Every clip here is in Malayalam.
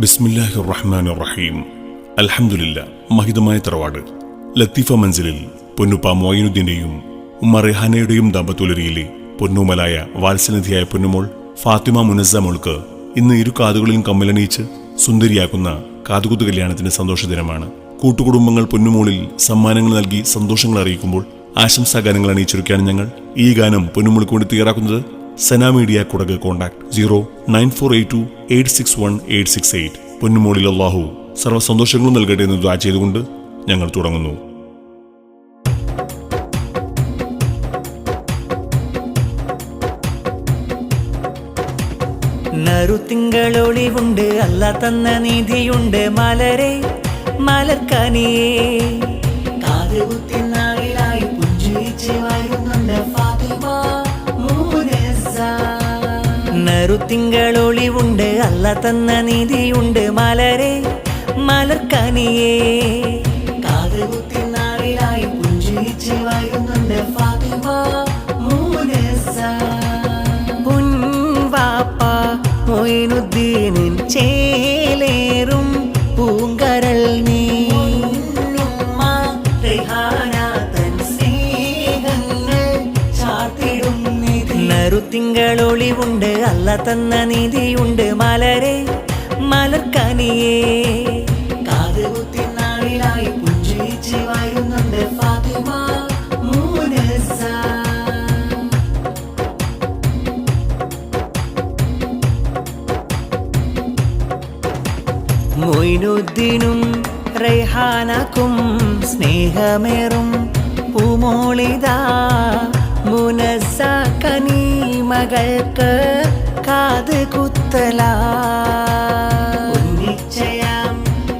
ബിസ്മില്ലാഹിർ റഹ്മാനിർ റഹീം. അൽഹംദുലില്ലാ. മഹിതമായ തറവാട് ലത്തീഫ മൻസിലിൽ പൊന്നുപ്പ മൊയ്നുദ്ദീന്റെയും ഉമ്മ റിഹാനയുടെയും ദാമ്പത്യുലരിയിലെ പൊന്നുമലായ വാത്സല്യനിധിയായ പൊന്നുമോൾ ഫാത്തിമ മുനസ്സ മോൾക്ക് ഇന്ന് ഇരു കാതുകളിലും കമ്മലണിയിച്ച് സുന്ദരിയാക്കുന്ന കാതുകുത്തു കല്യാണത്തിന്റെ സന്തോഷദിനമാണ്. കൂട്ടുകുടുംബങ്ങൾ പൊന്നുമോളിൽ സമ്മാനങ്ങൾ നൽകി സന്തോഷങ്ങൾ അറിയിക്കുമ്പോൾ ആശംസാഗാനങ്ങൾ അണിയിച്ചൊരുക്കാണ് ഞങ്ങൾ. ഈ ഗാനം പൊന്നുമോൾക്ക് വേണ്ടി തയ്യാറാക്കുന്നത് സന മീഡിയ കുടക്. കോൺടാക്ട് 09482861868. പൊന്നുമോളിൽ അല്ലാഹു സർവ്വ സന്തോഷങ്ങളും നൽകട്ടെ എന്ന് ദുആ ചെയ്തുകൊണ്ട് ഞങ്ങൾ തുടങ്ങുന്നു. നറുത്തിങ്കളൊളിവുണ്ട്, അല്ല തന്ന നീതിയുണ്ട്, മലരെ മലർക്കനിയേ കാതുകുത്തി നാളിലായി പുഞ്ചിരിച്ച് വരുന്നുണ്ട് ഫാത്തിമ മുനസ്സ. നറുത്തിങ്കളൊളിവുണ്ട്, അല്ല തന്ന നീതിയുണ്ട്, മലരെ മലർക്കനിയേ കാതുകുത്തി നാളിലായി പുഞ്ചിരിച്ച് വരുന്നുണ്ട് ഫാത്തിമ മുനസ്സ. മൊയ്നുദ്ദീനിൻ ചേലേറും പൂങ്കരൾ നീ, നറുത്തിങ്കളൊളിവുണ്ട്, അല്ല തന്ന നീതിയുണ്ട്, മലരെ മലർക്കനിയേ കാതുകുത്തി നാളിലായി പുഞ്ചിരിച്ച് വരുന്നുണ്ട് ഫാത്തിമ മുനസ്സ. മൊയ്നുദ്ദീനും റൈഹാനക്കും സ്നേഹമേറും പൂമോളിതാ മുനസ്സ കനീമകൾക്ക് കാത് കുത്തലാ. നിശ്ചയം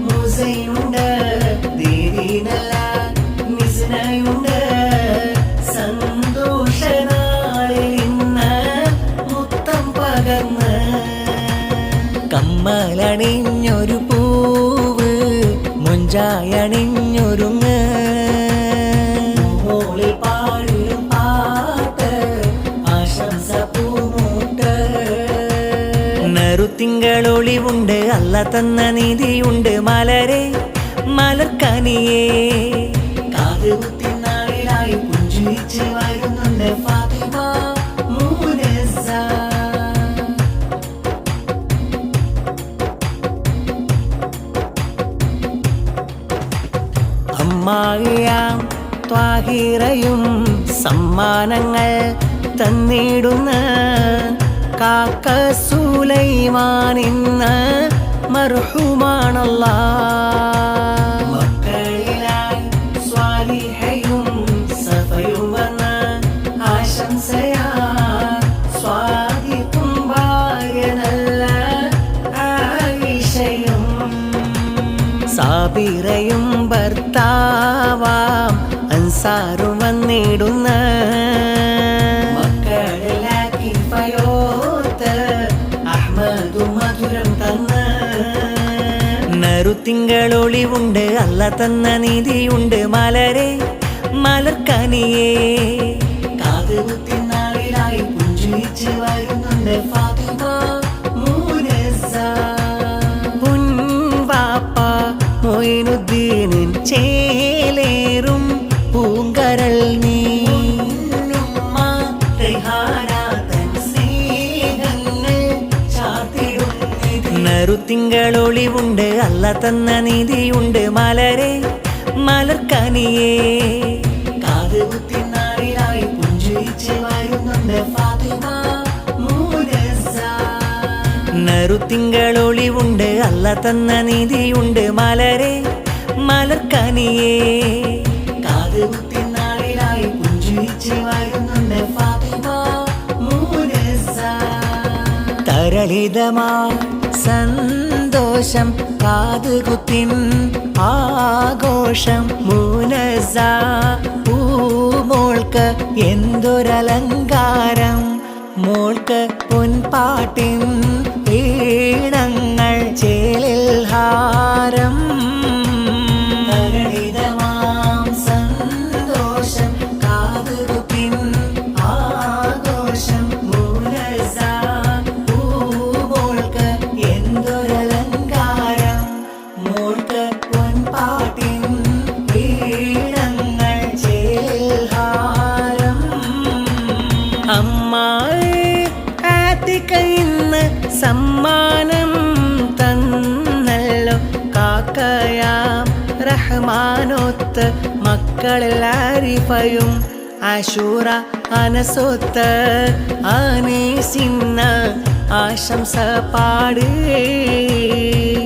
മുസയുണ്ട്, ദീനല്ല മിസ്നയുണ്ട്, സന്തോഷനാളിൽ ഇന്ന് മുത്തം പകർന്ന് കമ്മലണിഞ്ഞൊരു പൂവ് മുഞ്ചായണിഞ്ഞൊരുങ്ങ് മോളിൽ പാടിയും പാട്ട് ആശംസ പൂമൂട്ട്. നറുത്തിങ്കളൊളിവുണ്ട്, അല്ല തന്ന നീതിയുണ്ട്, മലരെ മലർക്കനിയേ കാതുകുത്തി നാളിലായി പുഞ്ചിരിച്ച് വരുന്നുണ്ട് ഫാത്തിമ മുനസ്സ. അമ്മായിയാം ത്വാഹിറയും സമ്മാനങ്ങൾ തന്നിടുന്ന കാക്ക സുലൈമാനിന്ന് മർഹൂമാണല്ലാ. മക്കളിലായി സ്വാലിഹയും സഫയും വന്ന ആശംസയാ സ്വാദിക്കും ഭാര്യ നല്ല ആയിഷയും സാബിറയും ഭർത്താവാം അൻസാറും വന്നിടുന്ന മക്കളിലാക്കി ഫയോത്ത് അഹ്മദും മധുരം തന്ന. നറുത്തിങ്കളൊളിവുണ്ട്, അല്ല തന്ന നീതിയുണ്ട്, മലരെ മലർക്കനിയേ കാതുകുത്തി നാളിലായി പുഞ്ചിരിച്ച് വരുന്നുണ്ട് ഫാത്തിമ മുനസ്സ. മൊയ്നുദ്ദീനിൻ ചേലേറും പൂങ്കരൾ നീ, നറുത്തിങ്കളൊളിവുണ്ട്, അല്ല തന്ന നീതിയുണ്ട്, മലരെ മലർക്കനിയേ കാതുകുത്തി നാളിലായി പുഞ്ചിരിച്ച് വരുന്നുണ്ട് ഫാത്തിമ മുനസ്സ. നറുത്തിങ്കളൊളിവുണ്ട്, അല്ല തന്ന നീതിയുണ്ട്, മലരെ മലർക്കനിയേ കാതുകുത്തി നാളിലായി പുഞ്ചിരിച്ച് വരുന്നുണ്ട് ഫാത്തിമ മുനസ്സ. തരളിതമാ സന്തോഷം കാതുകുത്തിൻ ആഘോഷം മുനസ്സ. പൂമോൾക്ക് എന്തൊരലങ്കാരം, മോൾക്ക് പൊൻപാട്ടിൻ ഈണങ്ങൾ ചേലിൽ ഹാരം. തരളിതമാം സന്തോഷം കാതുകുത്തിൻ ആഘോഷം മുനസ്സ. പൂമോൾക്ക് എന്തൊരലങ്കാരം, മക്കളെല്ലാരിഫയും ആശൂറ അനസൊത്ത് ആനേസിന്ന ആശംസ പാട്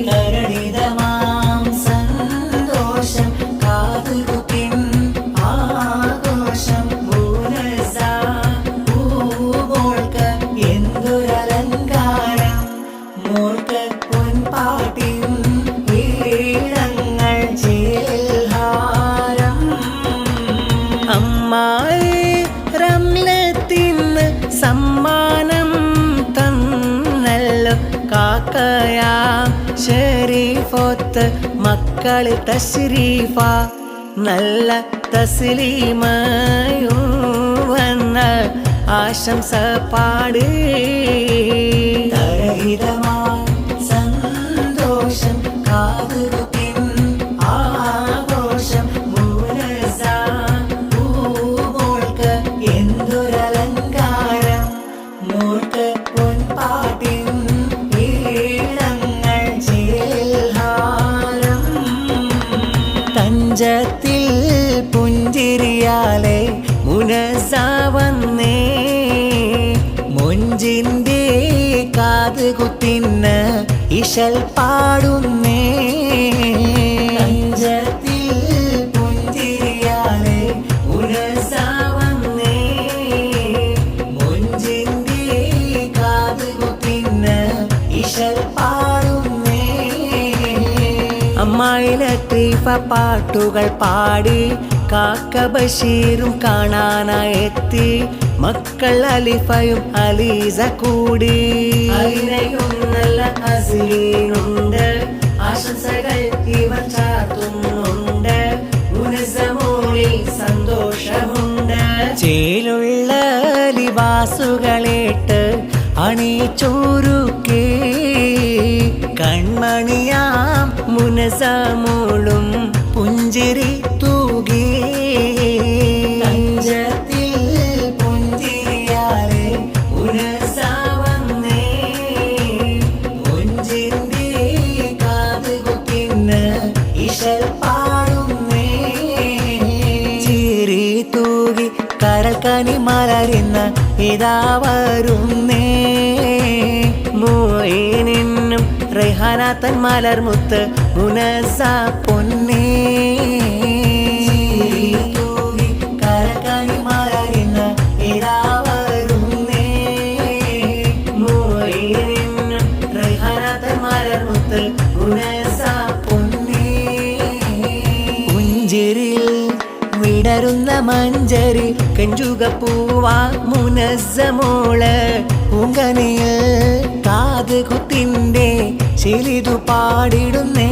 കരളിതമാം സന്തോഷം കാതുകുത്തിൻ ആഘോഷം പൂനസ പൂമോൾക്ക് എന്തൊരലങ്കാരം മോൾക്ക് പൊൻപാട്ടിൻ ഈണങ്ങൾ ചേൽഹാരം അമ്മായി റംലത്തിന് സമ്മാനം തന്നല്ലോ കാക്കയാം ഷരീഫൊത്ത് മക്കള് തശ്രീഫ നല്ല തസ്ലീമയും വന്ന ആശംസ പാട് തരഹിതമാം സന്തോഷം കാതുകുത്തിൻ ആഘോഷം മൂനസ പൂമോൾക്ക് എന്തൊരലങ്കാരം മോൾക്ക് പൊൻപാട്ടിൻ ഈണങ്ങൾ ചേൽഹാരം തഞ്ചത്തിൽ പുഞ്ചിരിയാലെ മുനസ വന്നേ മൊഞ്ചിൻ്റെ കാതുകുത്തിന് ഇശൽ പാടുന്നേ തഞ്ചത്തിൽ പുഞ്ചിരിയാലെ മുനസ വന്നേ മൊഞ്ചിൻ്റെ കാതുകുത്തിന് ഇശൽ പാടുന്നേ അമ്മായി ലത്തീഫ പാട്ടുകൾ പാടി കാക്ക ബഷീറും കാണാനായെത്തി മക്കൾ അലിഫയും അലീസ കൂടി അതിനെയും നല്ല അസീനുണ്ട് ആശംസകൾ ഇവർ ചാർത്തുന്നുണ്ട് മുനസമോളിൽ സന്തോഷമുണ്ട് ചേലുള്ള ലിബാസുകളേട്ട് അണിച്ചോരുക്കേ കൺമണിയാം മുനസമോളും പുഞ്ചിരി തൂകി തഞ്ചത്തിൽ പുഞ്ചിരിയാലെ മുനസ വന്നേ മുഞ്ചിന്റെ കാതുകുത്തിന് ഇശൽ പാടുന്നേ ചിരി തൂകി കരൽക്കനി മലരുന്ന ഇതാ വരുന്നേ മോയിനും റെഹാനാത്തൻ മലർമുത്ത് മുനസ പൊന്നേ കരക്കനി മലരുന്ന ഇതാ വരുന്നേ മോയിനും റെഹാനാത്തൻ മലർമുത്ത് മുനസ പൊന്നേ പുഞ്ചിരിൽ വിടരുന്ന മഞ്ചരി കെഞ്ചുക പൂവാ മുനസ്സമോള് പൂങ്കനിയിൽ കാതുകുത്തിന്റെ ചിലിതു പാടിടുന്നേ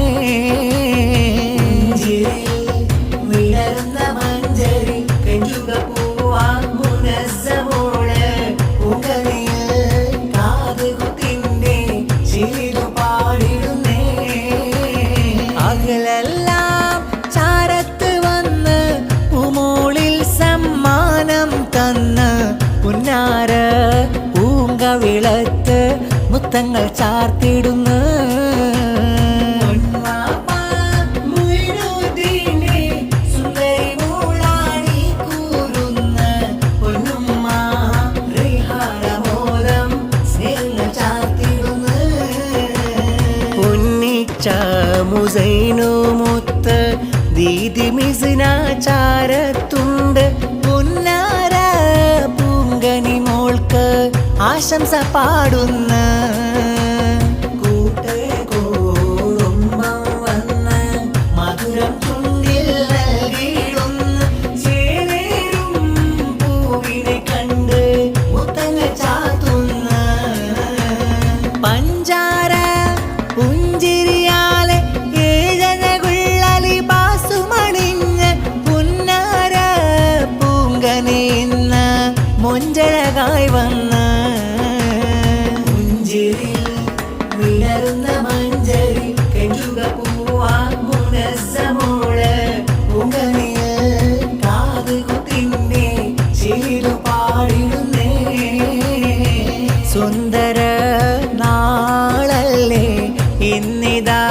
വിടരുന്ന മഞ്ചരി കെഞ്ചുക പൂവാ മുനസ്സമോള് പൂങ്കനിയിൽ കാതുകുത്തിന്റെ ചിലിതു പാടിടുന്നേ അകലെല്ലാം ചാരത്ത് വന്ന് പൂമോളിൽ സമ്മാനം തന്ന് പുന്നാര പൂങ്കവിളത്ത് മുത്തങ്ങൾ ചാർത്തിടുന്നു മുസൈനുമുത്ത് ദീദി മിസിനാചാരത്തുണ്ട് പുന്നാര പൂങ്കനി മോൾക്ക് ആശംസ പാടുന്ന കൂട്ടുകുടുംബം വന്ന് മധുരം ചുണ്ടിൽ നൽകിയിടുന്ന ചേലേറും പൂവിനെ കണ്ട് മുത്തങ്ങൾ ചാത്തുന്ന പഞ്ചാര പുഞ്ചിരിയാലെ ഏഴനകുള്ളലി ബാസുമണിഞ്ഞ് പുന്നാര പൂങ്കനിന്ന മൊഞ്ചഴകായി വന്ന പുഞ്ചിരിൽ വിടരുന്ന മഞ്ചരി കെഞ്ചുക പൂവാ മുനസ്സമോള് പൂങ്കനിയിൽ കാതുകുത്തിന്റെ ചിലിതു പാടിടുന്നേ സുന്ദര നാളല്ലേ ഇന്നിതാ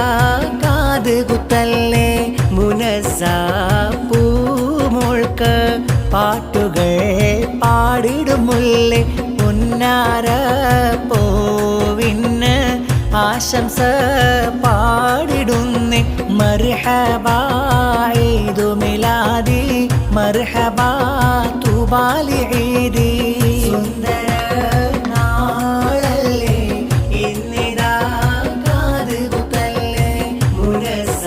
കാതുകുത്തല്ലേ മുനസ്സ പൂമോൾക്ക് പാടിടുമുല്ലേ പൊന്നാര പോവിന് ആശംസ പാടിടുന്നേ മർഹബാ ഈദു മിലാദി മർഹബാ തുബാലി ഈദി സുന്ദര നാളല്ലേ ഇന്നിതാ കാതുകുത്തല്ലേ മുനസ്സ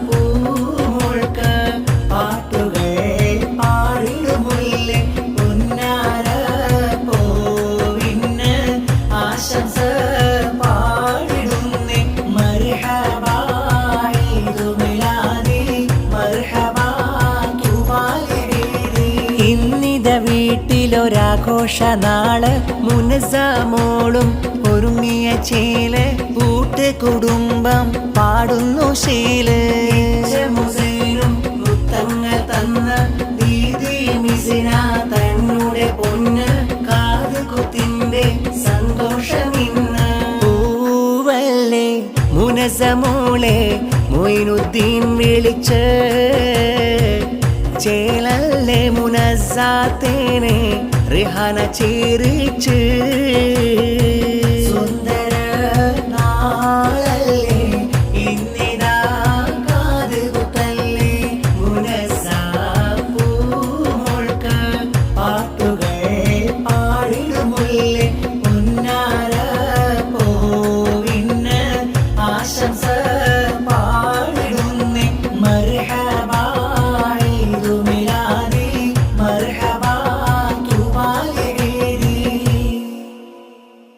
പൂമുൾക്ക പാട്ടുകൾ പാടിടുമുല്ലേ പൊന്നാര പോവിന് ആശംസ പാടിടുന്നേ മർഹബാ ഈദു മിലാദി മർഹബാ തുബാലി ഈദി ഇന്നിത വീട്ടിലൊരാഘോഷ നാള് മുനസ്സമോളും ഒരുങ്ങിയ ചേല് കൂട്ട് കുടുംബം പാടുന്നു ശീല് മുസൈനും മുത്തങ്ങൾ തന്ന ദീദി മിസിന തന്നുടെ പൊന്ന് കാതുകുത്തിന്റെ സന്തോഷമിന്ന് പൂവല്ലേ മുനസ്സമോളെ മൊയ്നുദ്ദീൻ വിളിച്ച് ചേലല്ലേ മുനസ്സാത്തേനെ റിഹാന ചേരിച്ച് സുന്ദര നാളല്ലേ ഇന്നിതാ കാതുകുത്തല്ലേ മുനസ്സ പൂമുൾക്ക പാട്ടുകൾ പാടിടുമുല്ലേ പൊന്നാര പോവിന് ആശംസ